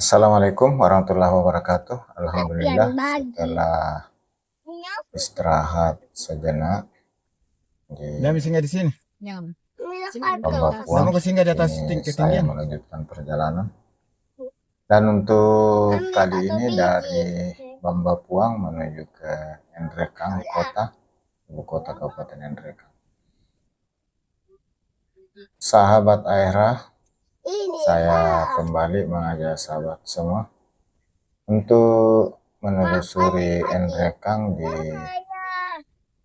Assalamualaikum warahmatullahi wabarakatuh. Alhamdulillah setelah istirahat sejenak Jangan di singgah di sini. Pembapuan, Kamu singgah di atas ini saya ketinggian. melanjutkan perjalanan. Dan untuk kali ini dari Bambapuang menuju ke Endrekang kota, ibu kota Kabupaten Endrekang. Sahabat Aira, saya kembali mengajak sahabat semua untuk menelusuri Endrekang di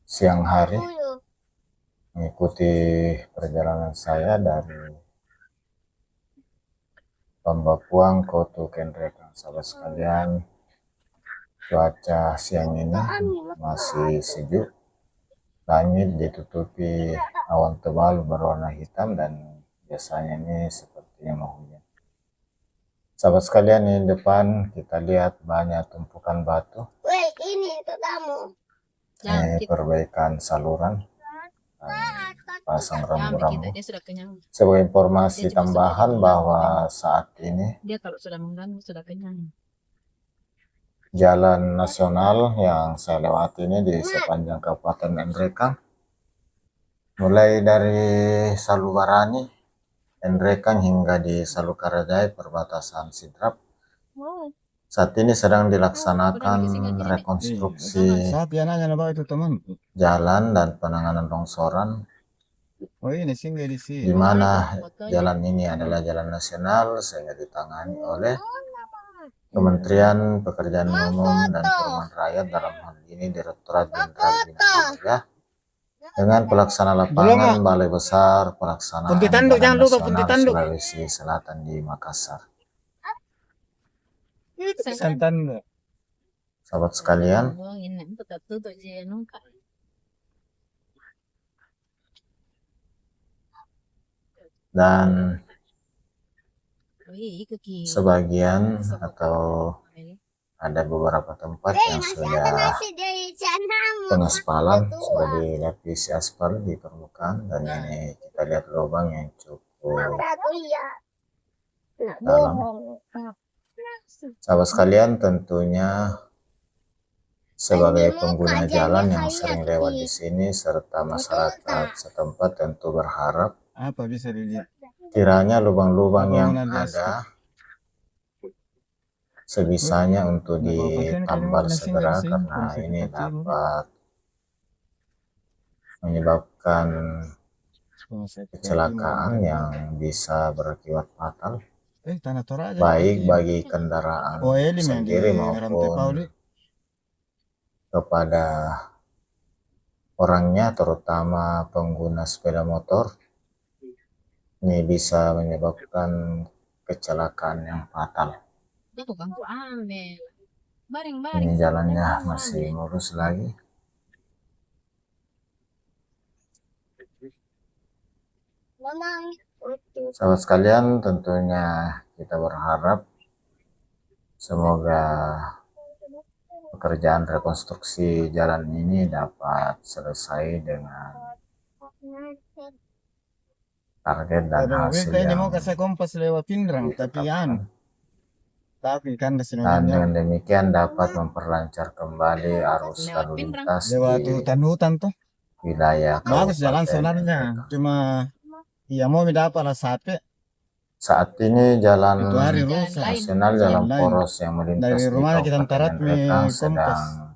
siang hari, mengikuti perjalanan saya dari Pambapuang Koto Kendrekang. Sahabat sekalian, cuaca siang ini masih sejuk, langit ditutupi awan tebal berwarna hitam dan biasanya ini sepertinya mau hujan. Sahabat sekalian, di depan kita lihat banyak tumpukan batu. Ini perbaikan saluran, pasang rambu-rambu. Sebagai informasi tambahan bahwa saat ini dia kalau sudah mengganggu sudah kenyang. Jalan nasional yang saya lewati ini di sepanjang Kabupaten Endrekang, mulai dari Salubarani, Endrekang hingga di Salukarajai perbatasan Sidrap. Saat ini sedang dilaksanakan rekonstruksi jalan dan penanganan longsoran, di mana jalan ini adalah jalan nasional sehingga ditangani oleh Kementerian Pekerjaan Umum dan Perumahan Rakyat, dalam hal ini Direktorat Jenderal Bina Marga, dengan pelaksana lapangan Balai Besar Pelaksanaan Jalan Nasional Sulawesi Selatan di Makassar. Sahabat sekalian, dan sebagian atau ada beberapa tempat yang sudah pengaspalan, sudah dilapisi aspal di permukaan, dan ini kita lihat lubang yang cukup dalam. Sahabat sekalian, tentunya sebagai pengguna jalan yang sering lewat di sini serta masyarakat setempat tentu berharap kiranya lubang-lubang yang ada sebisanya untuk ditambal segera, karena ini dapat menyebabkan kecelakaan yang bisa berakibat fatal, baik bagi kendaraan sendiri maupun kepada orangnya, terutama pengguna sepeda motor. Ini bisa menyebabkan kecelakaan yang fatal. Ini jalannya masih mulus lagi. Sahabat sekalian, tentunya kita berharap semoga pekerjaan rekonstruksi jalan ini dapat selesai dengan target dan hasil yang ditetapkan. Dan dengan demikian dapat memperlancar kembali arus lalu lintas di wilayah Kabupaten Endrekang. Saat ini jalan nasional dalam poros yang melintas di Kabupaten Endrekang sedang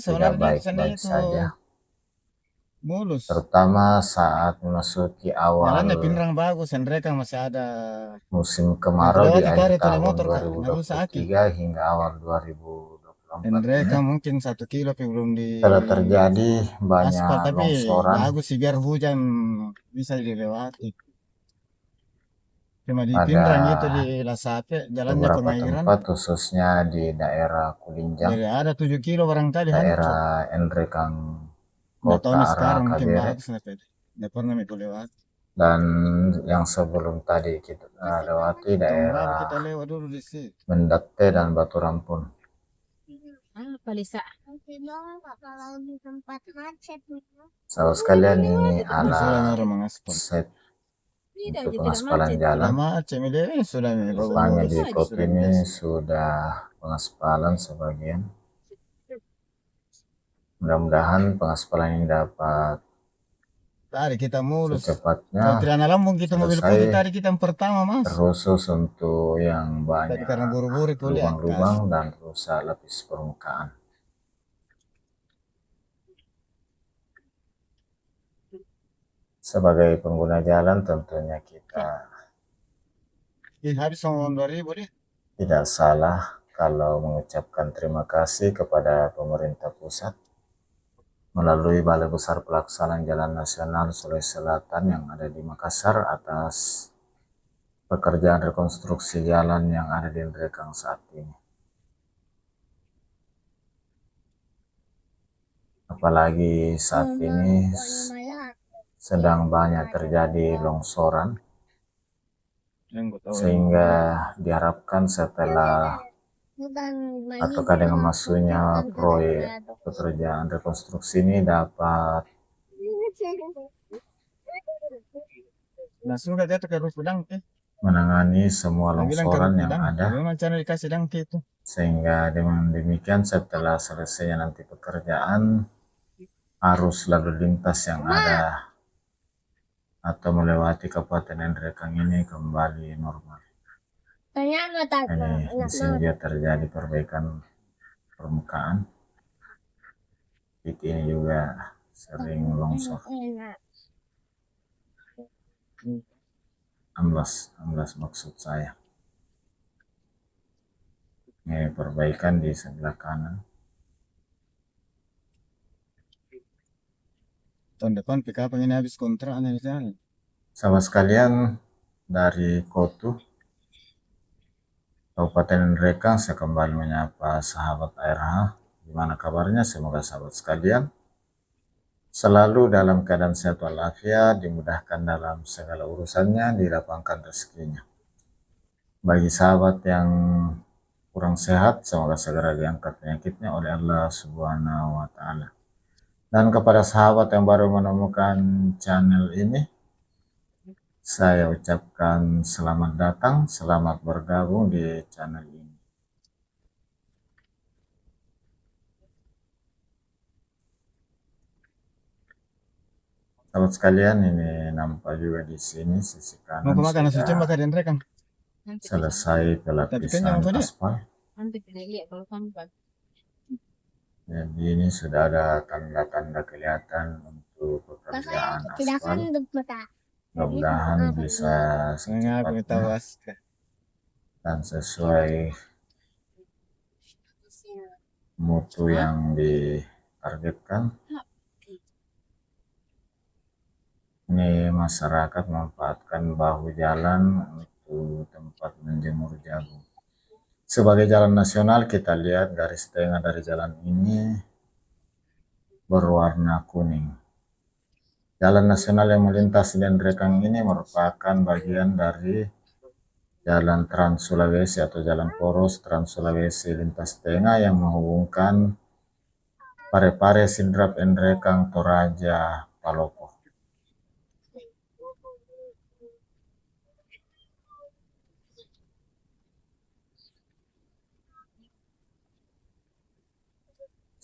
tidak baik-baik saja, terutama saat memasuki awal musim kemarau di akhir tahun 2023 hingga awal 2024 ini. Mungkin 1 kilo belum Telah terjadi banyak longsoran hujan bisa dilewati. pada beberapa tempat, khususnya di daerah Kulinjang, ada 7 kilo barangkali daerah Endrekang Kota arah Kabere, dan yang sebelum tadi kita lewati daerah Mendakte dan Batu Rampun. Sahabat sekalian, ini alat set untuk pengaspalan jalan. macam ini sudah Rupanya di kota ini sudah pengaspalan sebagian. Mudah-mudahan pengaspalan ini dapat tadi kita mulus. Kalau secepatnya tidak lambung kita mobil selesai, putih tadi kita yang pertama mas. terkhusus untuk yang Tapi banyak karena buru-buru itu lihat lubang-lubang dan rusak lapis permukaan. Sebagai pengguna jalan tentunya kita habis sama 2000 deh. tidak salah kalau mengucapkan terima kasih kepada pemerintah pusat melalui Balai Besar Pelaksanaan Jalan Nasional Sulawesi Selatan yang ada di Makassar atas pekerjaan rekonstruksi jalan yang ada di Nrekang saat ini. Apalagi saat ini sedang banyak terjadi longsoran, sehingga diharapkan setelah ataukah dengan masuknya proyek pekerjaan rekonstruksi ini dapat langsung kita ke Rufudang menangani semua longsoran yang ada, dikasih dang itu. sehingga dengan demikian setelah selesainya nanti pekerjaan, arus lalu lintas yang ada atau melewati Kabupaten Nrekang ini kembali normal. Ini di sini juga terjadi perbaikan permukaan. Titik ini juga sering longsor. Amblas maksud saya. Ini perbaikan di sebelah kanan. Tahun depan PK pengen habis kontrak nih jalan. Sahabat sekalian dari Kotu Kabupaten Nrekang, saya kembali menyapa sahabat ARH. Gimana kabarnya? Semoga sahabat sekalian selalu dalam keadaan sehat walafiat, dimudahkan dalam segala urusannya, dilapangkan rezekinya. Bagi sahabat yang kurang sehat, semoga segera diangkat penyakitnya oleh Allah Subhanahu wa Ta'ala. Dan kepada sahabat yang baru menemukan channel ini, saya ucapkan selamat datang, selamat bergabung di channel ini. Sahabat sekalian, ini nampak juga di sini sisi kanan Mau makan nasi sudah cembak di Nrekang. selesai pelapisan aspal. Nanti kita lihat kalau sampai. Jadi ini sudah ada tanda-tanda kelihatan untuk pekerjaan aspal. Mudah-mudahan bisa secepatnya dan sesuai mutu yang ditargetkan. Ini masyarakat memanfaatkan bahu jalan untuk tempat menjemur jagung. Sebagai jalan nasional, kita lihat garis tengah dari jalan ini berwarna kuning. Jalan nasional yang melintasi di Nrekang ini merupakan bagian dari Jalan Trans Sulawesi atau Jalan Poros Trans Sulawesi lintas tengah yang menghubungkan Parepare, Sidrap, Nrekang, Toraja, Palopo.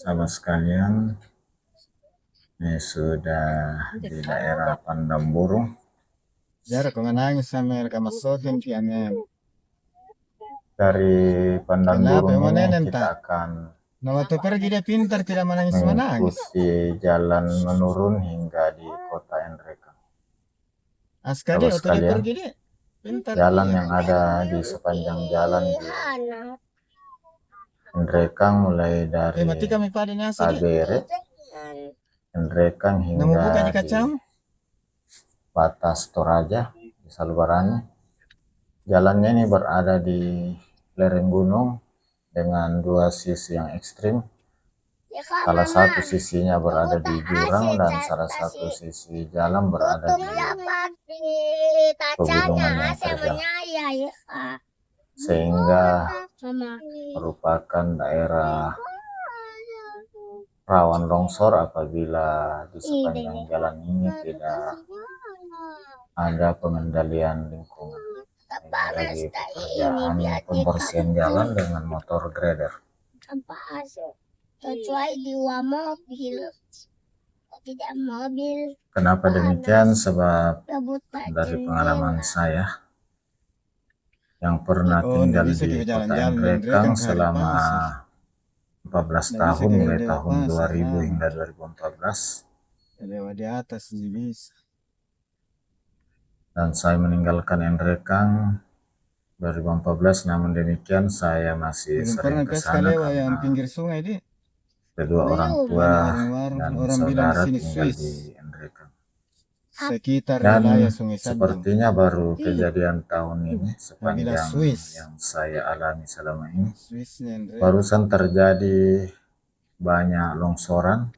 Sahabat sekalian, ini sudah di daerah Pandam Burung. Jarak kau nangis sama mereka masukin tiangnya. Dari Pandam Kenapa? Burung Emang ini nenen kita tak? akan Nah waktu pergi dia pintar tidak menangis. mengikuti jalan menurun hingga di kota Nrekang. Askadi Sahabat waktu dia sekalian, pergi dia pintar. jalan yang ada di sepanjang jalan di Nrekang mulai dari mati kami padanya asal. Kagere, Nrekang Nemu buka hingga di di kacang. batas Toraja di Salubarani. Jalannya ini berada di lereng gunung dengan dua sisi yang ekstrim. Salah satu sisinya berada di jurang dan salah satu sisi jalan berada di pegunungan yang terjal, sehingga merupakan daerah rawan longsor apabila di sepanjang jalan ini tidak ada pengendalian lingkungan. Ini lagi pekerjaan pembersihan jalan dengan motor grader. Kecuali di mobil, tidak mobil. Kenapa demikian? Sebab Rebutan dari pengalaman saya yang pernah Oh, tinggal bisa di kita kota jalan-jalan Nrekang ke hari selama pasar. 14 Nggak tahun, bisa mulai kayak tahun lewat pasar, 2000 nah. hingga 2014. Lewat di atas sih bisa. Dan saya meninggalkan Nrekang 2014, namun demikian saya masih Belum sering pernah ke ke sana lewat yang karena pinggir sungai di. kedua orang tua Banyak warung-warung. dan Orang bilang di saudara sini tinggal Swiss. di Nrekang. Sekitar Dan wilayah Sungai Sadung. sepertinya baru kejadian tahun ini sepanjang Swiss. yang saya alami selama ini. Swissnya Nrekang. Barusan terjadi banyak longsoran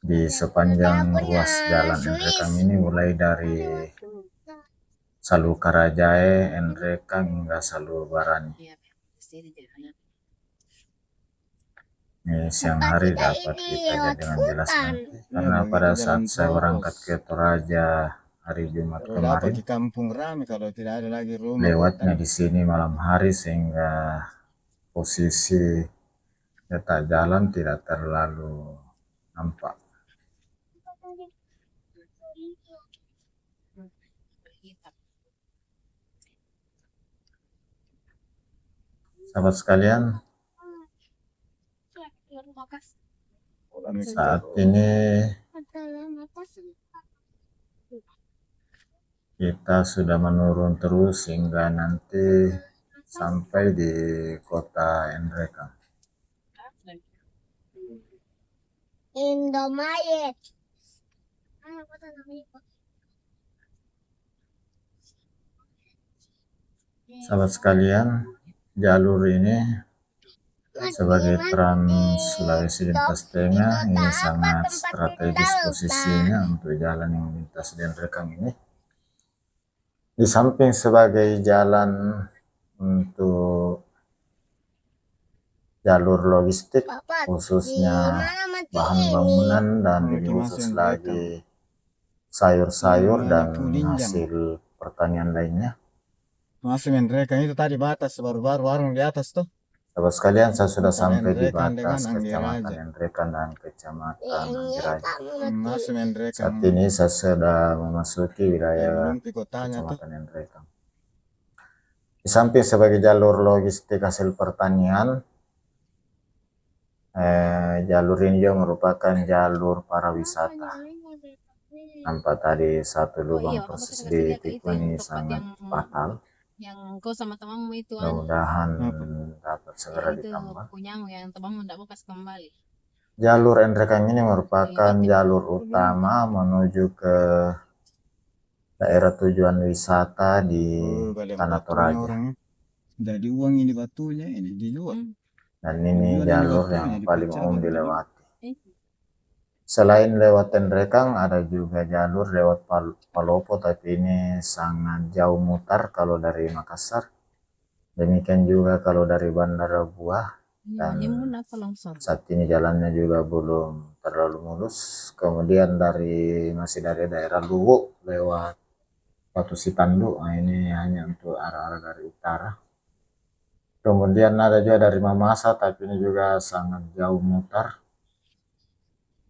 di sepanjang ruas jalan Nrekang ini, mulai dari Salu Karajae, Nrekang hingga Salu Barani. Iya, pasti di jalan. Ini siang hari dapat kita lihat dengan jelas nanti, karena begitu pada jalan saat saya poros. berangkat ke Toraja hari Jumat Kalau dapat kemarin, di kampung ramai kalau tidak ada lagi rumah. lewatnya di sini malam hari sehingga posisi letak jalan tidak terlalu nampak. Sahabat sekalian, saat ini kita sudah menurun terus hingga nanti sampai di kota Nrekang. Indomaret. Sahabat sekalian, jalur ini sebagai Trans Sulawesi Lintas Tengah ini sangat strategis posisinya untuk jalan yang lintas di Nrekang ini. Di samping sebagai jalan untuk jalur logistik, khususnya bahan bangunan, dan lebih khusus lagi sayur-sayur dan hasil pertanian lainnya. Masuk Nrekang itu tadi batas baru-baru warung di atas tuh. Sahabat sekalian, saya sudah sampai di Nrekang batas dengan kecamatan Anggiraja. Nrekang dan kecamatan Anggiraja. Masuk Nrekang. Saat ini saya sudah memasuki wilayah Belum kotanya tuh. kecamatan Nrekang. Di samping sebagai jalur logistik hasil pertanian, jalur ini juga merupakan jalur para wisata. Nampak tadi satu lubang persis di tikungan ini sangat fatal. Yang kau sama temanmu itu Mudah-mudahan dapat segera itu ditambah. punyamu yang temanmu tidak bekas kembali. Jalur Nrekang ini merupakan jalur utama menuju ke daerah tujuan wisata di Tanah Toraja. Jadi uang ini batunya ini dijual. Dan ini jalur yang paling umum dilewati. Selain lewat Nrekang, ada juga jalur lewat Palopo, tapi ini sangat jauh mutar kalau dari Makassar. Demikian juga kalau dari Bandara Buah. Dan saat ini jalannya juga belum terlalu mulus. Kemudian masih dari daerah Luwu lewat Batu Sitandu. Nah, ini hanya untuk arah-arah dari utara. Kemudian ada juga dari Mamasa, tapi ini juga sangat jauh mutar.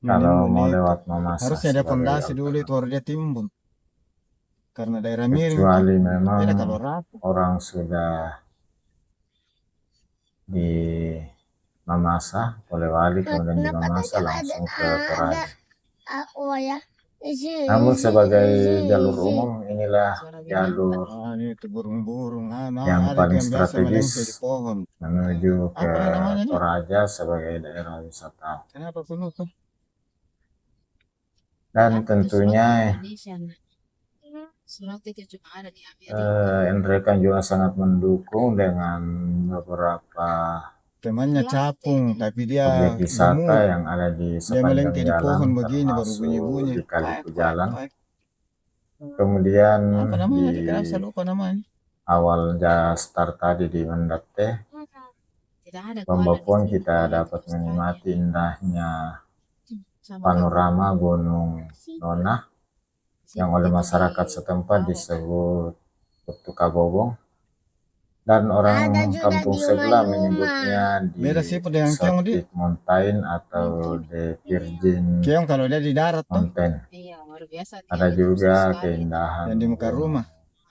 Kalau mau lewat Mamasa, harusnya ada fondasi dulu itu baru dia timbun. Karena daerah miring. Kecuali memang kalau orang sudah di Mamasa, Polewali, kemudian di Mamasa langsung ke Toraja. Namun sebagai jalur umum, inilah jalur yang paling strategis menuju ke Toraja sebagai daerah wisata. Kenapa penuh? Dan tentunya Nrekang juga sangat mendukung dengan beberapa temannya capung, tapi dia objek wisata yang ada di sepanjang jalan, begini, termasuk baru bunyi-bunyi. di Kali Pujalan. Kemudian di awal start tadi di Mendate, Pembapuan kita dapat menikmati indahnya panorama Gunung Nona yang oleh masyarakat setempat disebut Putu Kabobong, dan orang Ada juga kampung di sebelah rumah-rumah. menyebutnya di Beda sih dengan keong di. Exotic Mountain atau The Virgin Keong kalau dia di darat tuh, Mountain. Iya, luar biasa dia. Ada Itu juga besar sekali. keindahan yang di muka Gunung rumah.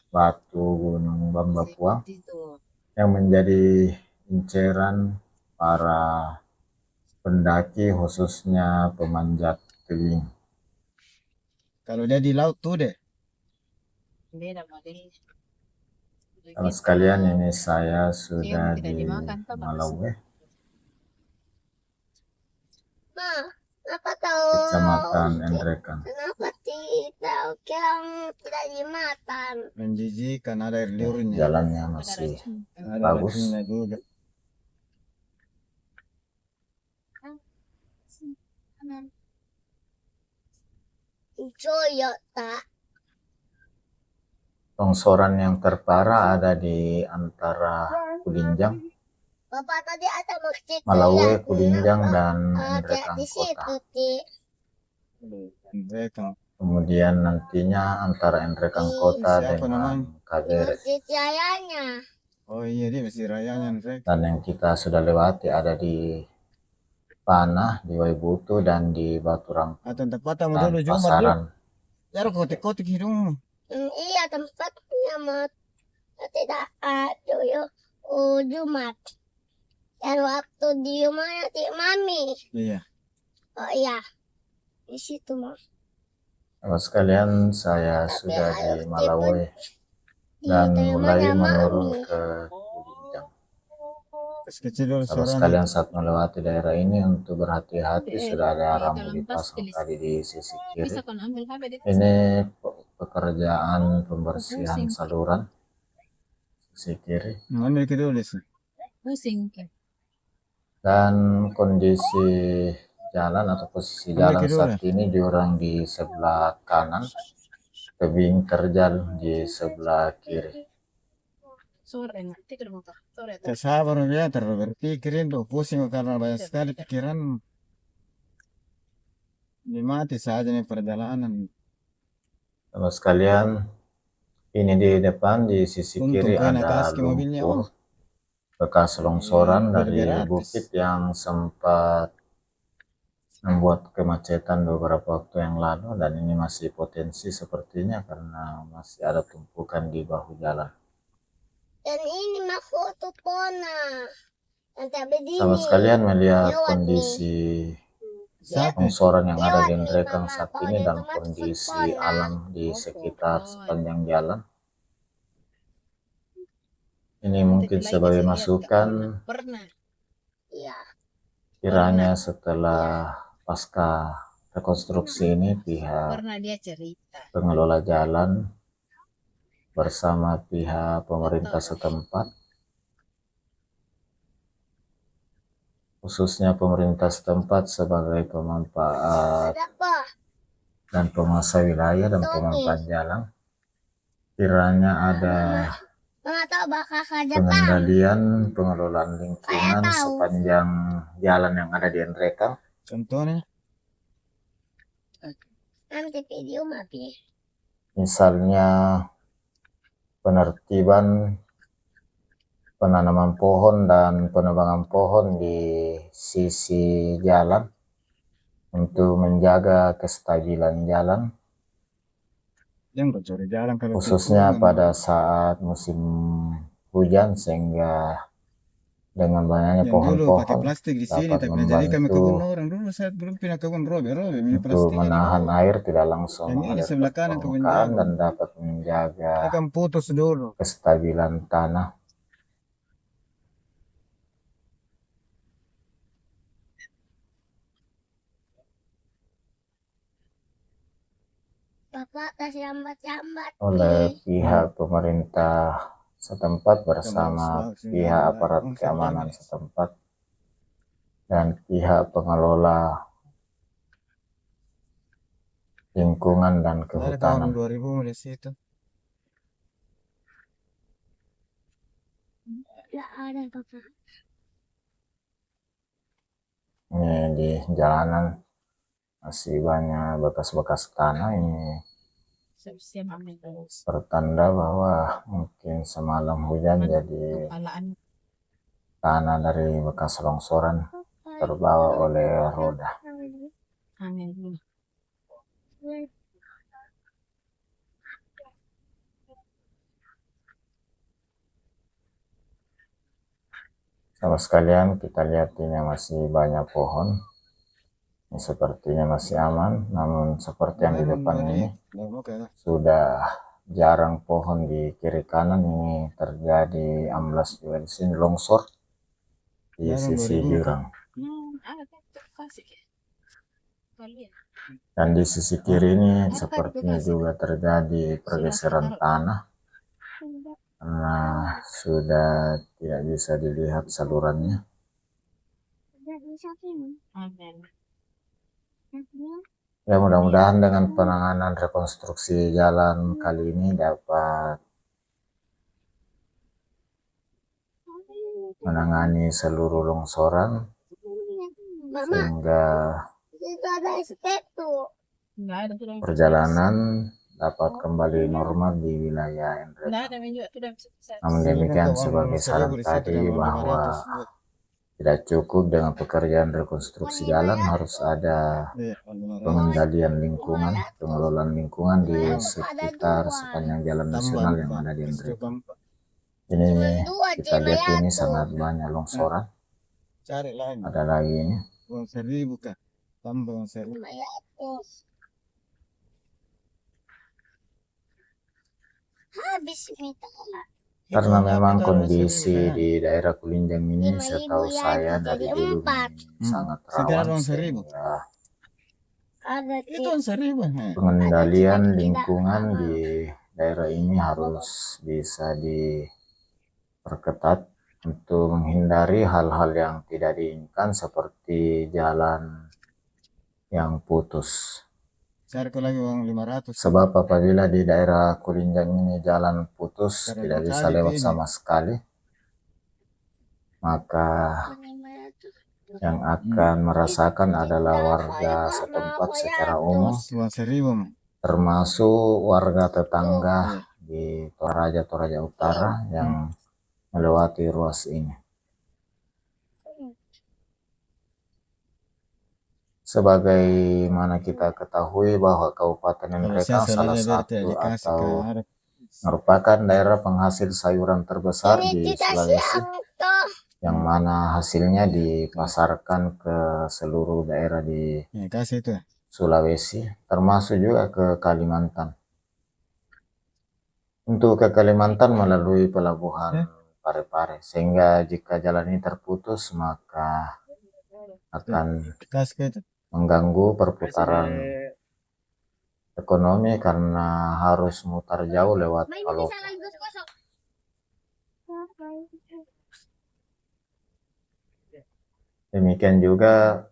Batu, Gunung Bambapuang Itu. yang menjadi inceran para pendaki, khususnya pemanjat tebing. Kalau dia di laut tuh deh. Beda modelnya. Kalau sekalian, ini saya sudah tidak di dimakan, toh, Malawi, Ma, kenapa tahu? Kecamatan Endrekan. Kenapa tidak keong tidak dimakan? Menjijikan, ada air liurnya. Jalannya masih Ada bagus. racunnya juga. Toyota. Longsoran yang terparah ada di antara Kudinjang, Bapak tadi ada masjid Malawi, Kudinjang, dan Endrekan Endrekan di situ, Kota. Mereka. Kemudian nantinya antara Endrekan Kota Siapa dengan Kagere. Masjid rayanya. Oh iya, dia masih rayanya mereka. Dan yang kita sudah lewati ada di Panah, di Waibutu, dan di Batu Rangku, Atau tempat tamu dan dulu Jumat Pasaran. dia. Ya kotik-kotik hidung. Iya tempatnya mah tidak ada yuk Jumat. Dan waktu di rumahnya di Mami. Iya. Oh iya di situ mah. Sahabat sekalian, saya sudah di Malawi dan mulai menurun ke Kudinjang. Kecil dulu Sahabat suaranya. sekalian, saat melewati daerah ini untuk berhati-hati, sudah ada rambu dipasang tadi di sisi kiri. Bisa kan ambil HP di Ini pekerjaan pembersihan saluran sisi kiri, Mana dulu sih? pusing. dan kondisi jalan atau posisi jalan saat ini jurang di sebelah kanan, tebing terjal di sebelah kiri. Sore nanti ke motor. Sore. Tak sabar ya, terlalu berpikirin tuh pusing karena banyak sekali pikiran. Dimati saja nih perjalanan. Sahabat sekalian, ini di depan di sisi kiri ada lumpur bekas longsoran dari bukit yang sempat membuat kemacetan beberapa waktu yang lalu, dan ini masih potensi sepertinya karena masih ada tumpukan di bahu jalan. Dan ini mah foto pona. Sahabat sekalian, melihat kondisi longsoran yang ada di Endrekan saat ini dan kondisi alam di sekitar sepanjang jalan, ini mungkin sebagai masukan kiranya setelah pasca rekonstruksi ini pihak pengelola jalan bersama pihak pemerintah setempat, khususnya pemerintah setempat sebagai pemanfaat dan penguasa wilayah dan pemanfaat jalan, kiranya ada pengendalian pengelolaan lingkungan sepanjang jalan yang ada di Endrekan. Contohnya? Nanti video mati. Misalnya penertiban penanaman pohon dan penebangan pohon di sisi jalan untuk menjaga kestabilan jalan, khususnya pada saat musim hujan, sehingga dengan banyaknya pohon-pohon dapat membantu untuk menahan air tidak langsung mengalir ke permukaan dan dapat menjaga kestabilan tanah. Bapak kasih lambat-lambat Oleh pihak pemerintah setempat bersama pihak aparat keamanan setempat dan pihak pengelola lingkungan dan kehutanan. Ini di jalanan masih banyak bekas-bekas tanah. Ini Siap-siap ambil terus. pertanda bahwa mungkin semalam hujan jadi Kepalaan. tanah dari bekas longsoran terbawa oleh roda. Amin dulu. Sama sekalian kita lihat ini masih banyak pohon. Ini sepertinya masih aman, namun seperti yang di depan ini sudah jarang pohon di kiri kanan ini terjadi amblas juga di sini, longsor di sisi jurang. Ada kan kasih ya. Kalian. Dan di sisi kiri ini sepertinya juga terjadi pergeseran tanah karena sudah tidak bisa dilihat salurannya. Amin. Ya, mudah-mudahan dengan penanganan rekonstruksi jalan kali ini dapat menangani seluruh longsoran Mama, sehingga itu ada step tuh. Enggak ada sudah. perjalanan dapat kembali normal di wilayah Enggak Endreka. ada juga sudah bisa. Namun demikian sebagai saran tadi bahwa tidak cukup dengan pekerjaan rekonstruksi jalan, harus ada pengendalian lingkungan, pengelolaan lingkungan di sekitar sepanjang jalan nasional yang ada di Endreka. Ini kita lihat ini sangat banyak longsoran. Cari lagi. Ada lagi ini. Uang 1.000 kah? Tambah uang 1.000. Habis minta. Karena memang kondisi di daerah Kulinjang ini 5.000 setahu ya, saya jadi dari dulu 4. sangat Sekitar rawan uang 1.000. sehingga Ada Itu uang 1.000. pengendalian lingkungan di daerah ini harus bisa diperketat untuk menghindari hal-hal yang tidak diinginkan seperti jalan yang putus. Cari lagi uang 500. Sebab apabila di daerah Kulinjang ini jalan putus, tidak bisa lewat sama sekali, maka yang akan merasakan adalah warga setempat secara umum, Uang 1.000. termasuk warga tetangga di Toraja Utara yang melewati ruas ini. Sebagaimana kita ketahui bahwa Kabupaten Endreka salah satu atau merupakan daerah penghasil sayuran terbesar di Sulawesi, yang mana hasilnya dipasarkan ke seluruh daerah di Kasih itu. Sulawesi, termasuk juga ke Kalimantan. Untuk ke Kalimantan melalui pelabuhan Parepare, sehingga jika jalan ini terputus maka akan Kasih itu. mengganggu perputaran ekonomi karena harus mutar jauh lewat Palopo. Demikian juga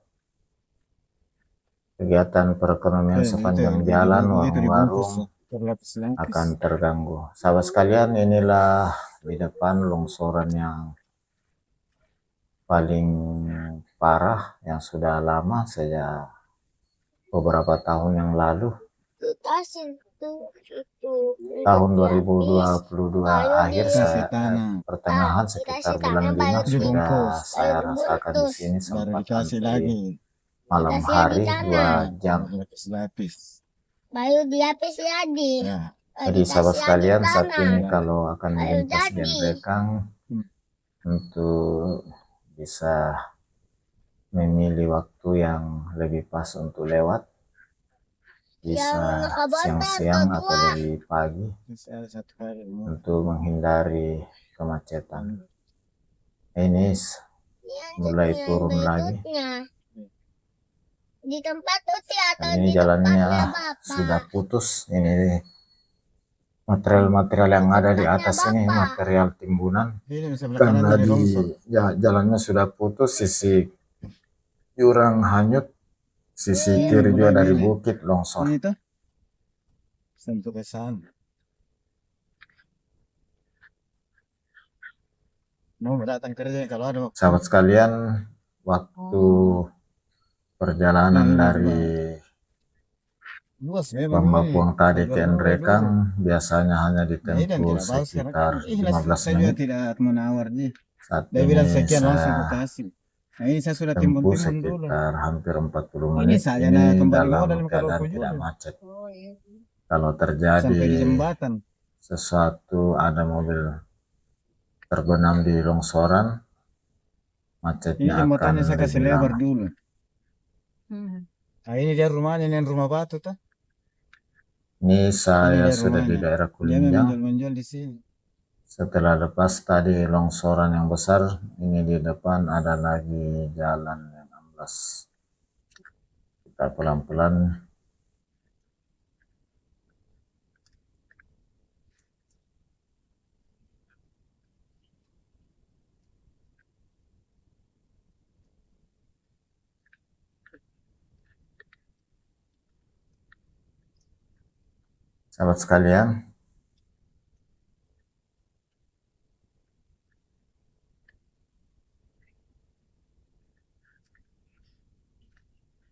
kegiatan perekonomian sepanjang jalan, warung-warung akan terganggu. Sahabat sekalian, inilah di depan longsoran yang paling parah yang sudah lama sejak beberapa tahun yang lalu. Tahun 2022 akhir pertengahan sekitar bulan 5 sudah saya rasakan di sini sempat antri malam hari 2 jam. Bayu dilapis lagi. Jadi sahabat sekalian, saat ini kalau akan melintas di Endrekang untuk bisa memilih waktu yang lebih pas untuk lewat, bisa siang-siang atau lebih pagi untuk menghindari kemacetan. Ini mulai turun lagi. Di tempat Tuti atau ini jalannya sudah putus. Ini material-material yang ada di atas ini material timbunan karena di jalannya sudah putus, sisi jurang hanyut, sisi kiri juga dari bukit longsor. Itu sentuh ke sana. Mau datang kerja kalau ada. Sahabat sekalian, waktu perjalanan dari Luas memang Bang ini. Mapuang tadi ke Berdoa Nrekang dulu. biasanya hanya Nah, dan ditempuh tidak bagus karena sekitar kan ikhlas 15 saya juga menit. tidak menawar nih. Saat Dia ini bilang sekian langsung ku saya kasih. Nah ini saya sudah tempuh timbun-timbun dulu. sekitar hampir 40 Ini menit. saja Ini nah kembali dalam modal kalau keadaan ku tidak jual. macet. Oh iya. Kalau Sampai di terjadi jembatan. sesuatu, ada mobil terbenam di longsoran, Ini macetnya akan jembatannya saya kasih lebih lebar lama. dulu. Nah ini dia rumahnya, ini rumah batu tuh. Ini Ini saya dia sudah di rumahnya. daerah Dia memang Kulinjang. menjual di sini. Setelah lepas tadi longsoran yang besar, ini di depan ada lagi jalan yang amblas. Kita pelan-pelan. Sahabat sekalian,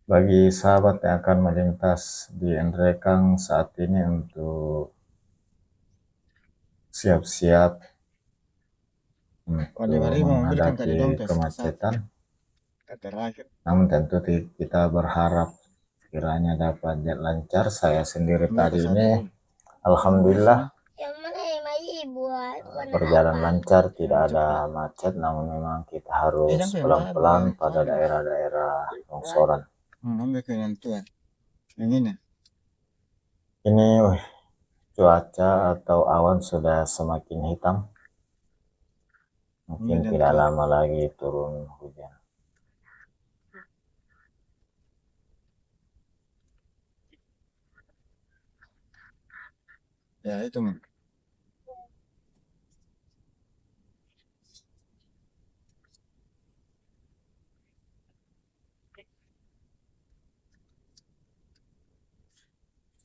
bagi sahabat yang akan melintas di Nrekang saat ini untuk siap-siap Kalau untuk hari mau membelikan kade menghadapi dompet kemacetan. terakhir. Namun tentu kita berharap kiranya dapat lancar. Saya sendiri tadi ini alhamdulillah Yang mana yang masih buat warna berjalan apa? lancar, tidak ada macet, namun memang kita harus pelan-pelan pada daerah-daerah longsoran. Ambil ke yang tua. Yang ini. Ini cuaca atau awan sudah semakin hitam. Mungkin tidak lama lagi turun hujan. Ya itu.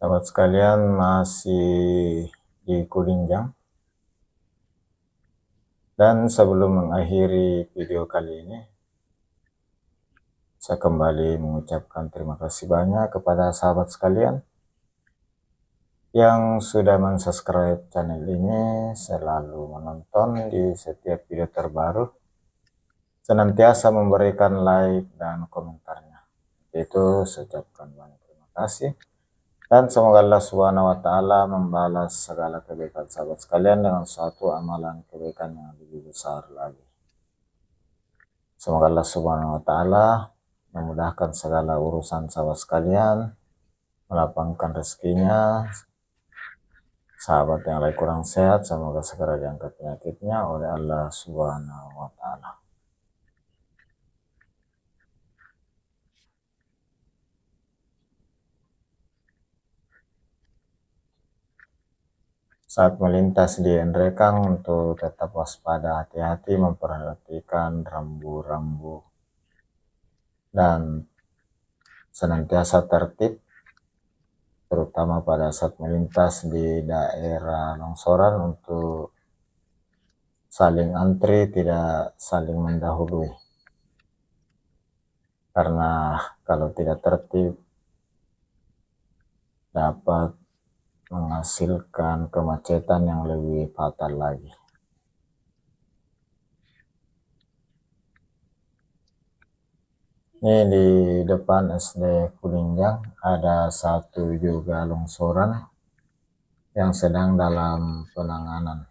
Sahabat sekalian, masih di Kulinjang. Dan sebelum mengakhiri video kali ini, saya kembali mengucapkan terima kasih banyak kepada sahabat sekalian yang sudah mensubscribe channel ini, selalu menonton di setiap video terbaru, senantiasa memberikan like dan komentarnya. Itu saya ucapkan banyak terima kasih. Dan semoga Allah Subhanahu wa Ta'ala membalas segala kebaikan sahabat sekalian dengan suatu amalan kebaikan yang lebih besar lagi. Semoga Allah Subhanahu wa Ta'ala memudahkan segala urusan sahabat sekalian, melapangkan rezekinya. Sahabat yang lagi kurang sehat, semoga segera diangkat penyakitnya oleh Allah Subhanahu wa Ta'ala. Saat melintas di Nrekang, untuk tetap waspada, hati-hati, memperhatikan rambu-rambu dan senantiasa tertib, terutama pada saat melintas di daerah longsoran, untuk saling antri, tidak saling mendahului. Karena kalau tidak tertib dapat menghasilkan kemacetan yang lebih fatal lagi. Ini di depan SD Kulinjang ada satu juga longsoran yang sedang dalam penanganan.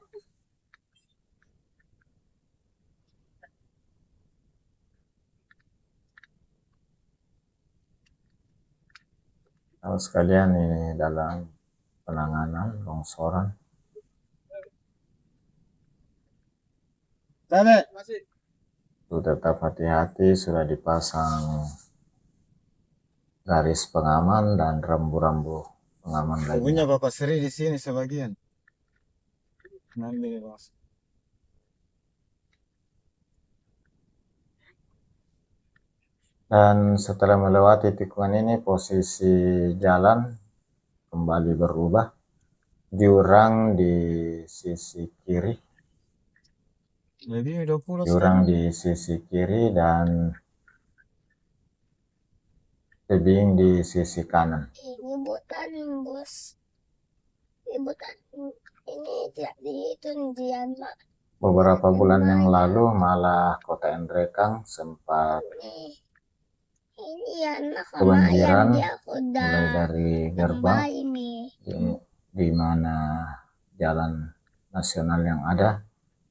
Kalau sekalian, ini dalam penanganan longsoran. Itu tetap hati-hati, sudah dipasang garis pengaman dan rambu-rambu pengaman lainnya. Punya Bapak Sri di sini sebagian. Nanti Bos. Dan setelah melewati tikungan ini, posisi jalan kembali berubah. Jurang di sisi kiri. Jadi 20 Jurang di sisi kiri dan tebing di sisi kanan. Ini bukan bos. Ini bukan. Ini tidak dihitung dia mak. Beberapa bulan yang lalu malah Kota Nrekang sempat Ini anak sama kebanjiran, ayam dia udah mulai dari gerbang tambah ini. di mana jalan nasional yang ada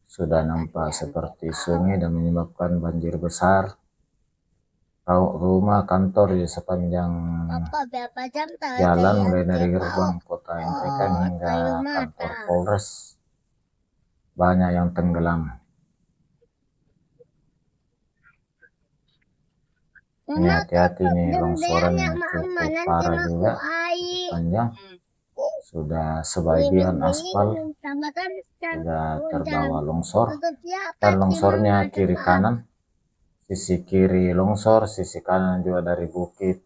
sudah nampak seperti sungai dan menyebabkan banjir besar. Rumah kantor di sepanjang Papa berapa jam tadi jalan ya? mulai dari Dia gerbang tahu. Kota Nrekang hingga kayu mata. kantor Polres banyak yang tenggelam. Ini hati-hati nih, longsoran yang cukup parah juga, panjang. Sudah sebagian aspal sudah terbawa longsor, dan longsornya kiri kanan. Sisi kiri longsor, sisi kanan juga dari bukit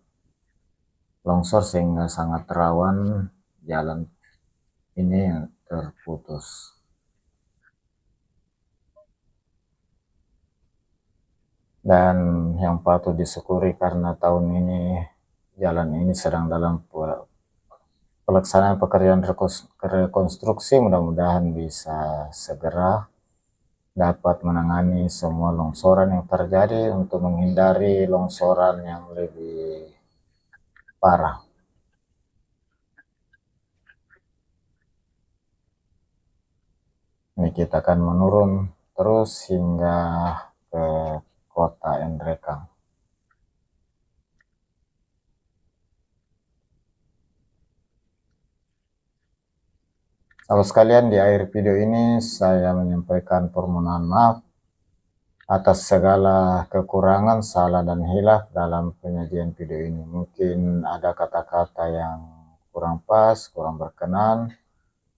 longsor, sehingga sangat rawan jalan ini yang terputus. Dan yang patut disyukuri karena tahun ini jalan ini sedang dalam pelaksanaan pekerjaan rekonstruksi, mudah-mudahan bisa segera dapat menangani semua longsoran yang terjadi untuk menghindari longsoran yang lebih parah. Ini kita akan menurun terus hingga ke Kota Nrekang. Sahabat sekalian, di akhir video ini saya menyampaikan permohonan maaf atas segala kekurangan, salah dan hilaf dalam penyajian video ini. Mungkin ada kata-kata yang kurang pas, kurang berkenan,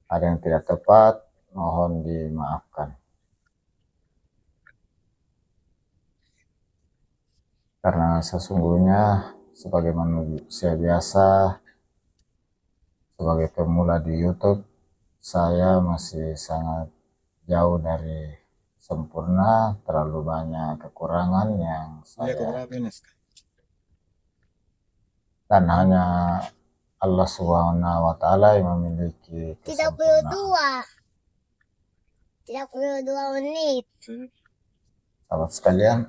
ada yang tidak tepat, mohon dimaafkan. Karena sesungguhnya sebagai manusia biasa, sebagai pemula di YouTube, saya masih sangat jauh dari sempurna, terlalu banyak kekurangan yang saya, dan hanya Allah Subhanahu wa Ta'ala yang memiliki kesempurnaan. 32 menit. Sahabat sekalian,